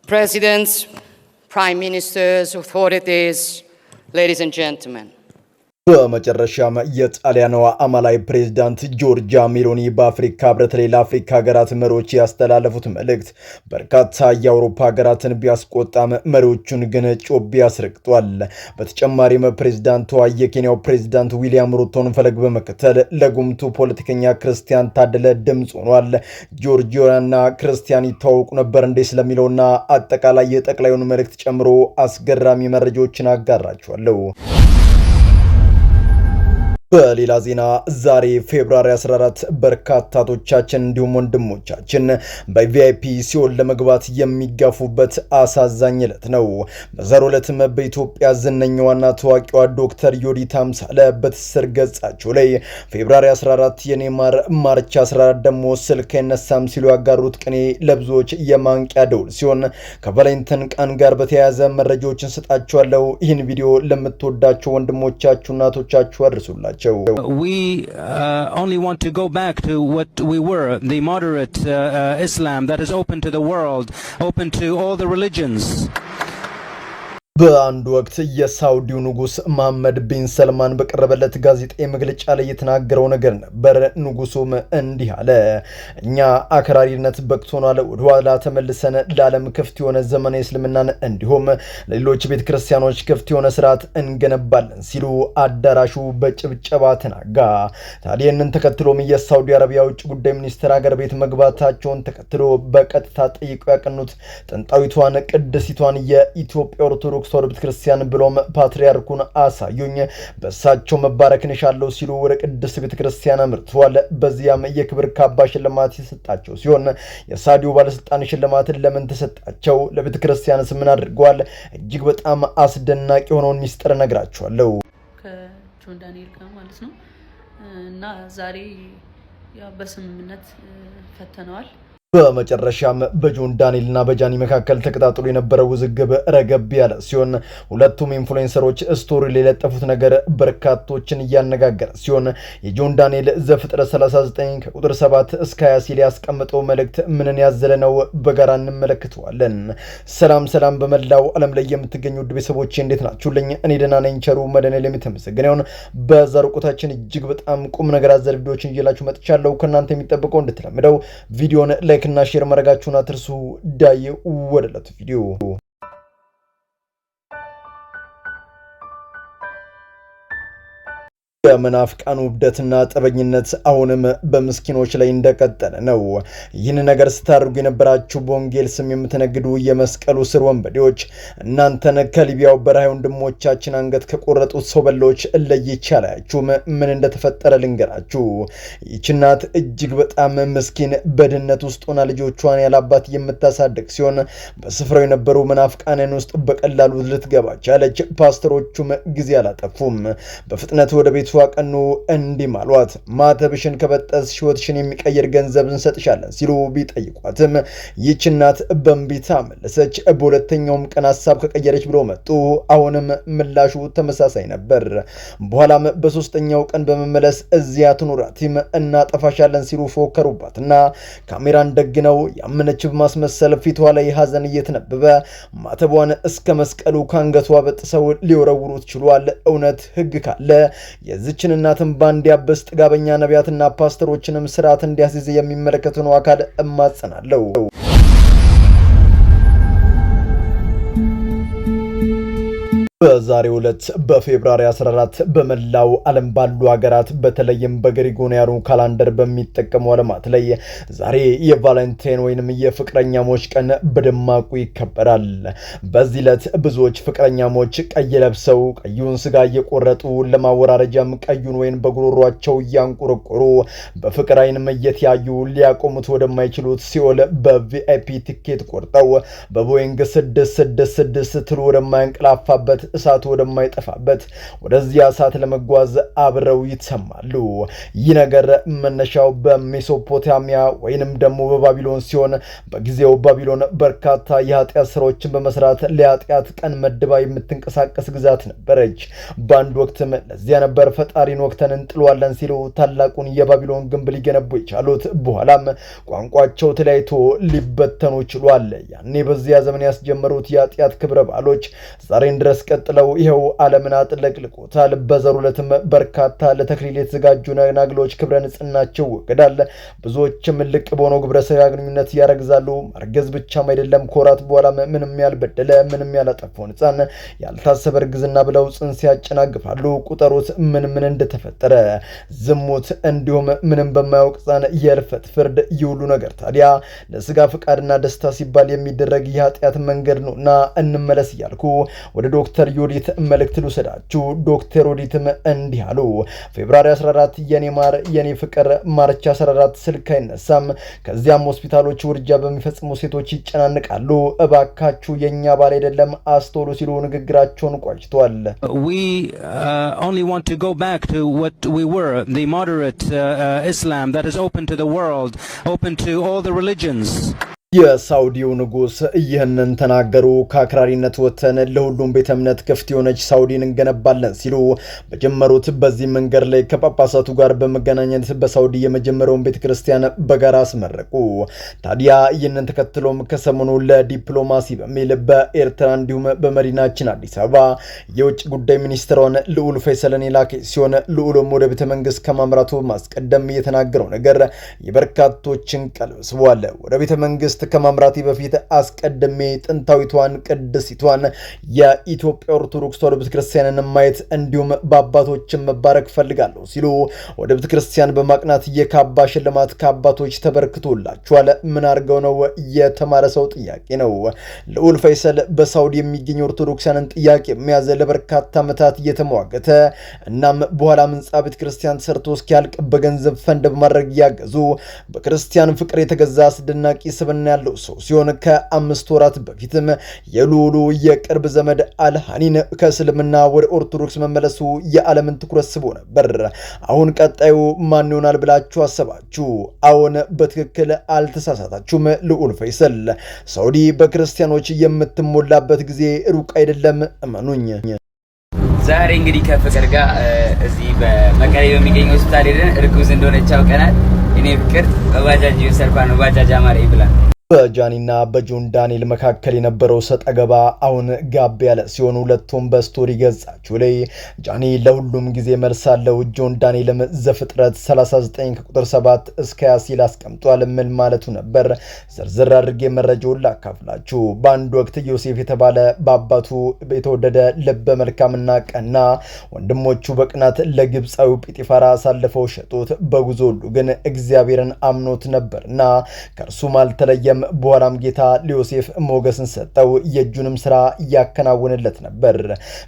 Presidents, Prime Ministers, authorities, ladies and gentlemen. በመጨረሻም የጣሊያኗ አማላይ ፕሬዝዳንት ጆርጂያ ሜሎኒ በአፍሪካ ህብረት ላይ ለአፍሪካ ሀገራት መሪዎች ያስተላለፉት መልእክት በርካታ የአውሮፓ ሀገራትን ቢያስቆጣም መሪዎቹን ግን ጮቤ አስረግጧል። በተጨማሪም ፕሬዝዳንቷ የኬንያው ፕሬዝዳንት ዊሊያም ሩቶን ፈለግ በመከተል ለጉምቱ ፖለቲከኛ ክርስቲያን ታደለ ድምጽ ሆኗል። ጆርጂያና ክርስቲያን ይተዋወቁ ነበር እንዴ ስለሚለውና አጠቃላይ የጠቅላዩን መልእክት ጨምሮ አስገራሚ መረጃዎችን አጋራችኋለሁ። በሌላ ዜና ዛሬ ፌብሩዋሪ 14 በርካታቶቻችን እንዲሁም ወንድሞቻችን በቪአይፒ ሲኦል ለመግባት የሚጋፉበት አሳዛኝ ዕለት ነው። በዛሬው ዕለትም በኢትዮጵያ ዝነኛዋና ታዋቂዋ ዶክተር ዮዲት አምሳለ በትስስር ገጻቸው ላይ ፌብሩዋሪ 14 የኔማር ማርች 14 ደግሞ ስልክ አይነሳም ሲሉ ያጋሩት ቅኔ ለብዙዎች የማንቂያ ደውል ሲሆን ከቫሌንታይን ቀን ጋር በተያያዘ መረጃዎችን ሰጣችኋለሁ። ይህን ቪዲዮ ለምትወዳቸው ወንድሞቻችሁ እናቶቻችሁ አድርሱላችሁ። We only want to go back to what we were, the moderate Islam that is open to the world, open to all the religions. በአንድ ወቅት የሳውዲው ንጉስ መሐመድ ቢን ሰልማን በቀረበለት ጋዜጣዊ መግለጫ ላይ የተናገረው ነገር ነበር። ንጉሱም እንዲህ አለ: እኛ አክራሪነት በቅቶናል፣ ወደ ኋላ ተመልሰን ለዓለም ክፍት የሆነ ዘመናዊ እስልምናን እንዲሁም ለሌሎች ቤተ ክርስቲያኖች ክፍት የሆነ ስርዓት እንገነባለን ሲሉ አዳራሹ በጭብጨባ ተናጋ። ታዲያ ይህንን ተከትሎም የሳውዲ አረቢያ ውጭ ጉዳይ ሚኒስትር ሀገር ቤት መግባታቸውን ተከትሎ በቀጥታ ጠይቀው ያቀኑት ጥንታዊቷን ቅድስቲቷን የኢትዮጵያ ኦርቶዶክስ ተዋሕዶ ቤተክርስቲያን ብሎም ፓትርያርኩን አሳዩኝ፣ በሳቸው መባረክን ሻለው ሲሉ ወደ ቅድስት ቤተክርስቲያን አምርተዋል። በዚያም የክብር ካባ ሽልማት የተሰጣቸው ሲሆን የሳውዲው ባለስልጣን ሽልማትን ለምን ተሰጣቸው? ለቤተክርስቲያንስ ምን አድርገዋል? እጅግ በጣም አስደናቂ የሆነውን ሚስጥር ነግራችኋለሁ። ከጆን ዳንኤል ጋር ማለት ነው እና ዛሬ ያው በስምምነት ፈተነዋል። በመጨረሻም በጆን ዳንኤልና በጃኒ መካከል ተቀጣጥሎ የነበረው ውዝግብ ረገብ ያለ ሲሆን ሁለቱም ኢንፍሉዌንሰሮች ስቶሪ ላይ የለጠፉት ነገር በርካቶችን እያነጋገረ ሲሆን የጆን ዳንኤል ዘፍጥረት 39 ከቁጥር 7 እስከ 20 ሲል ያስቀመጠው መልእክት ምንን ያዘለ ነው? በጋራ እንመለከተዋለን። ሰላም በመላው ዓለም ላይ የምትገኙ ውድ ቤተሰቦቼ እንዴት ናችሁልኝ? እኔ ደህና ነኝ። ቸሩ መድኃኔዓለም የተመሰገነ ይሁን። በዛሬው ቆይታችን እጅግ በጣም ቁም ነገር አዘል ቪዲዮዎችን ይዤላችሁ መጥቻለሁ። ከእናንተ የሚጠበቀው እንደተለመደው ቪዲዮን ላይክ እና ሼር ማድረጋችሁን አትርሱ። ዳይ ወደለት ቪዲዮ የመናፍቃኑ ውብደትና ጠበኝነት አሁንም በምስኪኖች ላይ እንደቀጠለ ነው። ይህን ነገር ስታደርጉ የነበራችሁ በወንጌል ስም የምትነግዱ የመስቀሉ ስር ወንበዴዎች እናንተን ከሊቢያው በረሃ ወንድሞቻችን አንገት ከቆረጡት ሰው በሎች ለይቼ አላያችሁም። ምን እንደተፈጠረ ልንገራችሁ። ይህች እናት እጅግ በጣም ምስኪን በድህነት ውስጥ ሆና ልጆቿን ያላባት የምታሳድግ ሲሆን በስፍራው የነበሩ መናፍቃንን ውስጥ በቀላሉ ልትገባ ቻለች። ፓስተሮቹም ጊዜ አላጠፉም። በፍጥነት ወደ ቤቱ ቀኑ እንዲህ ማሏት: ማተብሽን ከበጠስ ሕይወትሽን የሚቀይር ገንዘብ እንሰጥሻለን ሲሉ ቢጠይቋትም ይህች እናት በእንቢታ መለሰች። በሁለተኛውም ቀን ሐሳብ ከቀየረች ብሎ መጡ። አሁንም ምላሹ ተመሳሳይ ነበር። በኋላም በሶስተኛው ቀን በመመለስ እዚያ ትኑራቲም እናጠፋሻለን ሲሉ ፎከሩባትና ካሜራን ደግነው ያመነች በማስመሰል ፊቷ ላይ ሐዘን እየተነበበ ማተቧን እስከ መስቀሉ ካንገቷ በጥሰው ሊወረውሩት ችሏል። እውነት ሕግ ካለ የዚችን እናትን ባንድ ያበስ ጥጋበኛ ነቢያትና ፓስተሮችንም ስርዓት እንዲያስይዝ የሚመለከተው አካል እማጸናለሁ። በዛሬው ዕለት በፌብሩዋሪ 14 በመላው ዓለም ባሉ ሀገራት በተለይም በግሪጎሪያኑ ካላንደር በሚጠቀሙ ዓለማት ላይ ዛሬ የቫሌንታይን ወይንም የፍቅረኛሞች ቀን በደማቁ ይከበራል። በዚህ ዕለት ብዙዎች ፍቅረኛሞች ቀይ ለብሰው ቀዩን ስጋ እየቆረጡ ለማወራረጃም ቀዩን ወይን በጉሮሯቸው እያንቆረቆሩ በፍቅር አይን እየተያዩ ሊያቆሙት ወደማይችሉት ሲኦል በቪአይፒ ቲኬት ቆርጠው በቦይንግ 666 ትሉ ወደማያንቀላፋበት እሳቱ ወደማይጠፋበት ወደዚያ እሳት ለመጓዝ አብረው ይተማሉ። ይህ ነገር መነሻው በሜሶፖታሚያ ወይንም ደግሞ በባቢሎን ሲሆን በጊዜው ባቢሎን በርካታ የኃጢአት ስራዎችን በመስራት ለኃጢአት ቀን መድባ የምትንቀሳቀስ ግዛት ነበረች። በአንድ ወቅትም ለዚያ ነበር ፈጣሪን ወቅተን እንጥሏለን ሲሉ ታላቁን የባቢሎን ግንብ ሊገነቡ የቻሉት። በኋላም ቋንቋቸው ተለያይቶ ሊበተኑ ችሏል። ያኔ በዚያ ዘመን ያስጀመሩት የኃጢአት ክብረ በዓሎች ዛሬን ድረስ ቀጥለው ይኸው ዓለምን አጥለቅልቆታል። በዘሩ ዕለትም በርካታ ለተክሊል የተዘጋጁ ናግሎች ክብረ ንጽህናቸው ወገዳል። ብዙዎችም ልቅ በሆነው ግብረ ሥጋ ግንኙነት ያረግዛሉ። ማርገዝ ብቻም አይደለም፣ ከወራት በኋላም ምንም ያልበደለ ምንም ያላጠፋውን ሕፃን ያልታሰበ እርግዝና ብለው ጽንስ ያጨናግፋሉ። ቁጠሩት ምን እንደተፈጠረ። ዝሙት፣ እንዲሁም ምንም በማያውቅ ሕፃን የእልፈት ፍርድ። ይሁሉ ነገር ታዲያ ለስጋ ፍቃድና ደስታ ሲባል የሚደረግ የኃጢአት መንገድ ነውና እንመለስ እያልኩ ወደ ዶክተር ዮዲት መልእክት ልውሰዳችሁ። ዶክተር ዮዲትም እንዲህ አሉ። ፌብሩዋሪ 14 የኔ ማር የኔ ፍቅር፣ ማርች 14 ስልክ አይነሳም። ከዚያም ሆስፒታሎች ውርጃ በሚፈጽሙ ሴቶች ይጨናንቃሉ። እባካችሁ የኛ ባል አይደለም አስተውሉ ሲሉ ንግግራቸውን ቋጭቷል። We only want to go back to what we were, the moderate Islam that is open to the world, open to all the religions. የሳውዲው ንጉስ ይህንን ተናገሩ። ከአክራሪነት ወጥተን ለሁሉም ቤተ እምነት ክፍት የሆነች ሳውዲን እንገነባለን ሲሉ በጀመሩት በዚህ መንገድ ላይ ከጳጳሳቱ ጋር በመገናኘት በሳውዲ የመጀመሪያውን ቤተክርስቲያን በጋራ አስመረቁ። ታዲያ ይህንን ተከትሎም ከሰሞኑ ለዲፕሎማሲ በሚል በኤርትራ እንዲሁም በመዲናችን አዲስ አበባ የውጭ ጉዳይ ሚኒስትሯን ልዑል ፈይሰልን የላከ ሲሆን ልዑልም ወደ ቤተ መንግስት ከማምራቱ ማስቀደም የተናገረው ነገር የበርካቶችን ቀልብ ስቧል። ወደ ቤተ መንግስት ከማምራቴ በፊት አስቀድሜ ጥንታዊቷን ቅድስቲቷን የኢትዮጵያ ኦርቶዶክስ ተዋሕዶ ቤተክርስቲያንን ማየት እንዲሁም በአባቶችን መባረክ ፈልጋለሁ ሲሉ ወደ ቤተክርስቲያን በማቅናት የካባ ሽልማት ከአባቶች ተበርክቶላቸዋል። ምን አድርገው ነው? የተማረ ሰው ጥያቄ ነው። ልዑል ፈይሰል በሳውዲ የሚገኙ ኦርቶዶክሳንን ጥያቄ የሚያዘ ለበርካታ ዓመታት እየተሟገተ እናም በኋላ ህንጻ ቤተክርስቲያን ሰርቶ እስኪያልቅ በገንዘብ ፈንድ በማድረግ እያገዙ በክርስቲያን ፍቅር የተገዛ አስደናቂ ስብዕና ያለው ሰው ሲሆን ከ5 ወራት በፊትም የልዑሉ የቅርብ ዘመድ አልሃኒን ከእስልምና ወደ ኦርቶዶክስ መመለሱ የዓለምን ትኩረት ስቦ ነበር። አሁን ቀጣዩ ማን ይሆናል ብላችሁ አሰባችሁ? አሁን በትክክል አልተሳሳታችሁም። ልዑል ፈይሰል ሳውዲ በክርስቲያኖች የምትሞላበት ጊዜ ሩቅ አይደለም፣ እመኑኝ። ዛሬ እንግዲህ ከፍቅር ጋር እዚህ በመቀሌ በሚገኘው ሆስፒታል ሄደን እርጉዝ እንደሆነች አውቀናል። እኔ ፍቅር በባጃጅ እየሰርኳ ነው፣ ባጃጅ አማረኝ ብላ። በጃኒና በጆን ዳንኤል መካከል የነበረው ሰጥ አገባ አሁን ጋብ ያለ ሲሆን ሁለቱም በስቶሪ ገጻቸው ላይ ጃኒ ለሁሉም ጊዜ መልስ አለው፣ ጆን ዳንኤልም ዘፍጥረት 39 ከቁጥር 7 እስከ 20 ሲል አስቀምጧል። ምን ማለቱ ነበር? ዝርዝር አድርጌ መረጃውን ላካፍላችሁ። በአንድ ወቅት ዮሴፍ የተባለ በአባቱ የተወደደ ልበ መልካምና ቀና ወንድሞቹ በቅናት ለግብፃዊው ጲጢፋራ አሳልፈው ሸጡት። በጉዞ ሁሉ ግን እግዚአብሔርን አምኖት ነበርና ከእርሱም አልተለየም። በኋላም ጌታ ለዮሴፍ ሞገስን ሰጠው፣ የእጁንም ስራ እያከናወነለት ነበር።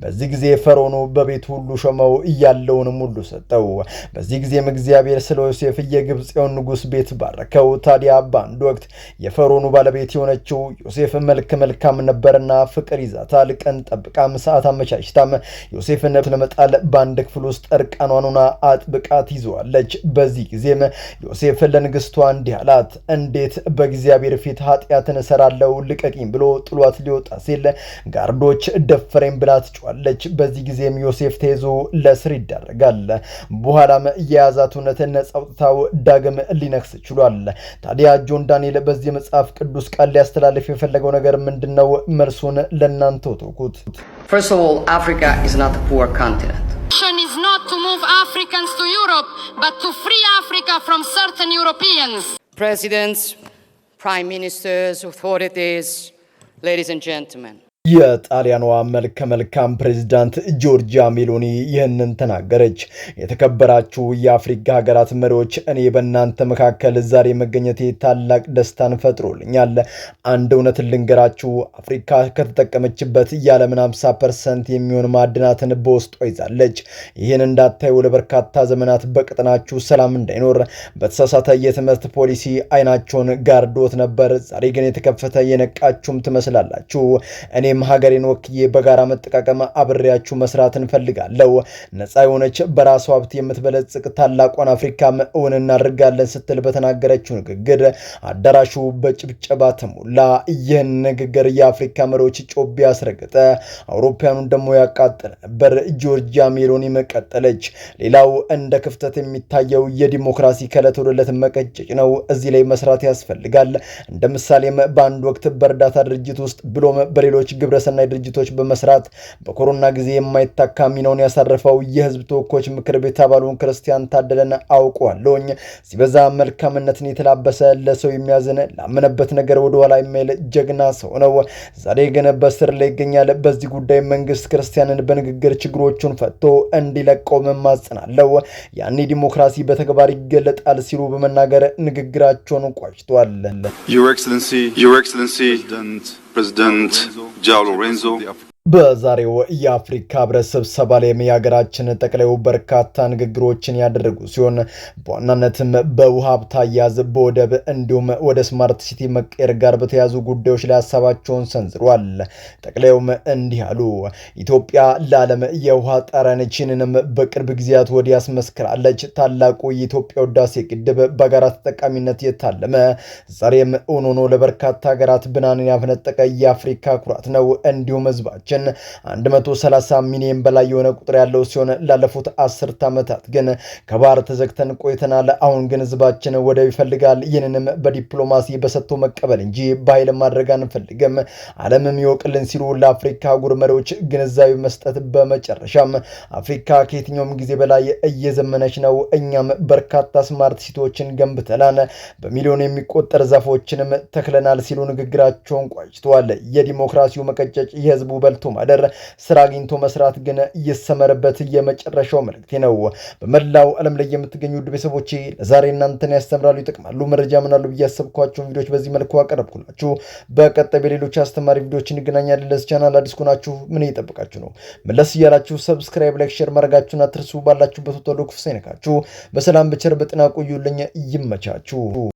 በዚህ ጊዜ ፈርዖኑ በቤቱ ሁሉ ሾመው፣ ያለውንም ሁሉ ሰጠው። በዚህ ጊዜም እግዚአብሔር ስለ ዮሴፍ የግብፅውን ንጉስ ቤት ባረከው። ታዲያ በአንድ ወቅት የፈርዖኑ ባለቤት የሆነችው ዮሴፍ መልክ መልካም ነበርና ፍቅር ይዛታል። ቀን ጠብቃም ሰዓት አመቻችታም ዮሴፍን ለመጣል በአንድ ክፍል ውስጥ እርቃኗን ሆና አጥብቃ ትይዘዋለች። በዚህ ጊዜም ዮሴፍ ለንግስቷ እንዲህ አላት፣ እንዴት በእግዚአብሔር ፊት ኃጢአትን እሰራለሁ ልቀቂኝ ብሎ ጥሏት ሊወጣ ሲል ጋርዶች ደፈረኝ ብላ ትጮኻለች። በዚህ ጊዜም ዮሴፍ ተይዞ ለእስር ይዳረጋል። በኋላም የያዛት እውነት ነፃ አውጥታው ዳግም ሊነግስ ችሏል። ታዲያ ጆን ዳንኤል በዚህ መጽሐፍ ቅዱስ ቃል ሊያስተላልፍ የፈለገው ነገር ምንድነው? መልሱን ለእናንተ ተውኩት። First of all, Africa is not a poor continent. Is not to move Africans to Europe, but to free Africa from certain Europeans. Presidents, prime ministers, authorities, ladies and gentlemen. የጣሊያኗ መልከ መልካም ፕሬዝዳንት ጆርጂያ ሜሎኒ ይህንን ተናገረች። የተከበራችሁ የአፍሪካ ሀገራት መሪዎች፣ እኔ በእናንተ መካከል ዛሬ መገኘቴ ታላቅ ደስታን ፈጥሮልኛል። አንድ እውነት ልንገራችሁ፣ አፍሪካ ከተጠቀመችበት የዓለምን 50% የሚሆን ማዕድናትን በውስጧ ይዛለች። ይህን እንዳታዩ ለበርካታ ዘመናት በቀጠናችሁ ሰላም እንዳይኖር በተሳሳተ የትምህርት ፖሊሲ አይናቸውን ጋርዶት ነበር። ዛሬ ግን የተከፈተ የነቃችሁም ትመስላላችሁ። እኔም እኔም ሀገሬን ወክዬ በጋራ መጠቃቀም አብሬያችሁ መስራት እንፈልጋለሁ። ነፃ የሆነች በራሷ ሀብት የምትበለጽቅ ታላቋን አፍሪካም እውን እናደርጋለን ስትል በተናገረችው ንግግር አዳራሹ በጭብጨባ ተሞላ። ይህን ንግግር የአፍሪካ መሪዎች ጮቤ ያስረገጠ፣ አውሮፓውያኑን ደግሞ ያቃጠለ ነበር። ጆርጂያ ሜሎኒ መቀጠለች። ሌላው እንደ ክፍተት የሚታየው የዲሞክራሲ ከዕለት ወደ ዕለት መቀጨጭ ነው። እዚህ ላይ መስራት ያስፈልጋል። እንደ ምሳሌም በአንድ ወቅት በእርዳታ ድርጅት ውስጥ ብሎም በሌሎች ግብረሰናይ ድርጅቶች በመስራት በኮሮና ጊዜ የማይታካ ሚናውን ያሳረፈው የህዝብ ተወካዮች ምክር ቤት አባሉን ክርስቲያን ታደለን አውቀዋለሁኝ። ሲበዛ መልካምነትን የተላበሰ ለሰው የሚያዝን ላመነበት ነገር ወደ ኋላ የማይል ጀግና ሰው ነው። ዛሬ ግን በስር ላይ ይገኛል። በዚህ ጉዳይ መንግስት ክርስቲያንን በንግግር ችግሮቹን ፈቶ እንዲለቀው መማጸናለው። ያኔ ዲሞክራሲ በተግባር ይገለጣል ሲሉ በመናገር ንግግራቸውን ቋጭቷል። Your Excellency, President João Lourenço. በዛሬው የአፍሪካ ህብረት ስብሰባ ላይ የሀገራችን ጠቅላዩ በርካታ ንግግሮችን ያደረጉ ሲሆን በዋናነትም በውሃ ሀብት አያያዝ፣ በወደብ እንዲሁም ወደ ስማርት ሲቲ መቀየር ጋር በተያዙ ጉዳዮች ላይ ሀሳባቸውን ሰንዝሯል። ጠቅላዩም እንዲህ አሉ። ኢትዮጵያ ለዓለም የውሃ ጠረንችንንም በቅርብ ጊዜያት ወዲህ ያስመስክራለች። ታላቁ የኢትዮጵያ ህዳሴ ግድብ በጋራ ተጠቃሚነት የታለመ ዛሬም እውን ሆኖ ለበርካታ ሀገራት ብናንን ያፈነጠቀ የአፍሪካ ኩራት ነው። እንዲሁም ህዝባችን 130 ሚሊዮን በላይ የሆነ ቁጥር ያለው ሲሆን ላለፉት 10 ዓመታት ግን ከባህር ተዘግተን ቆይተናል። አሁን ግን ህዝባችን ወደብ ይፈልጋል። ይህንንም በዲፕሎማሲ በሰጥቶ መቀበል እንጂ በኃይል ማድረግ አንፈልግም። ዓለምም ይወቅልን ሲሉ ለአፍሪካ አህጉር መሪዎች ግንዛቤ መስጠት፣ በመጨረሻም አፍሪካ ከየትኛውም ጊዜ በላይ እየዘመነች ነው። እኛም በርካታ ስማርት ሲቲዎችን ገንብተናል፣ በሚሊዮን የሚቆጠር ዛፎችንም ተክለናል ሲሉ ንግግራቸውን ቋጭተዋል። የዲሞክራሲው መቀጨጭ የህዝቡ በልቶ ማደር፣ ስራ አግኝቶ መስራት ግን ይሰመርበት የመጨረሻው መልእክቴ ነው። በመላው ዓለም ላይ የምትገኙ ውድ ቤተሰቦቼ ለዛሬ እናንተን ያስተምራሉ፣ ይጠቅማሉ፣ መረጃ ምናሉ ብዬ ያሰብኳቸውን ቪዲዮዎች በዚህ መልኩ አቀረብኩላችሁ። በቀጣይ በሌሎች አስተማሪ ቪዲዮዎች እንገናኛለን። ለዚህ ቻናል አዲስ ከሆናችሁ ምን እየጠበቃችሁ ነው? መለስ እያላችሁ ሰብስክራይብ፣ ላይክ፣ ሼር ማድረጋችሁን አትርሱ። ባላችሁበት ወጥቶ ክፉ ሳይነካችሁ በሰላም በቸር በጤና ቆዩልኝ። ይመቻችሁ።